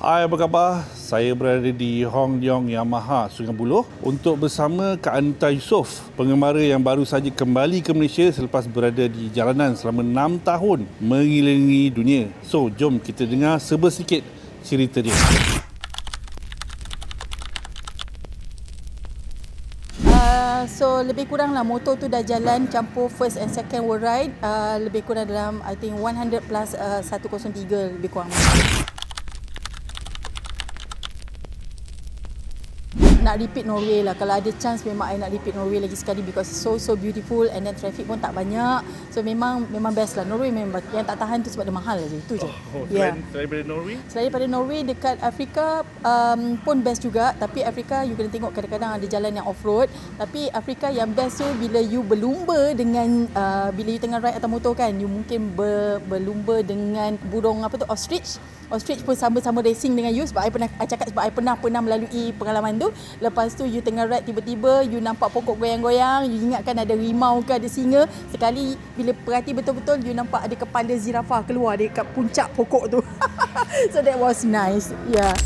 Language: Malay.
Hai, apa khabar? Saya berada di Hong Leong Yamaha, Sungai Buloh untuk bersama Kak Anita Yusof, pengembara yang baru saja kembali ke Malaysia selepas berada di jalanan selama 6 tahun mengelilingi dunia. So, jom kita dengar sedikit cerita dia. So lebih kurang lah motor tu dah jalan campur first and second world ride, lebih kurang dalam I think 100 plus 103 lebih kurang. Nak repeat Norway lah. Kalau ada chance memang I nak repeat Norway lagi sekali because so beautiful and then traffic pun tak banyak. So memang best lah. Norway memang yang tak tahan tu sebab dia mahal je. Itu je. Selain daripada Norway? Selain daripada Norway, dekat Afrika pun best juga. Tapi Afrika you kena tengok kadang-kadang ada jalan yang off-road. Tapi Afrika yang best tu bila you berlumba dengan bila you tengah ride atas motor kan, you mungkin berlumba dengan burung apa tu, ostrich. Ostrich pun sama-sama racing dengan you sebab I cakap sebab I pernah melalui pengalaman tu. Lepas tu you tengah ride tiba-tiba you nampak pokok goyang-goyang, you ingatkan ada rimau ke ada singa. Sekali bila perhati betul-betul you nampak ada kepala zirafah keluar dekat puncak pokok tu. So that was nice. Yeah.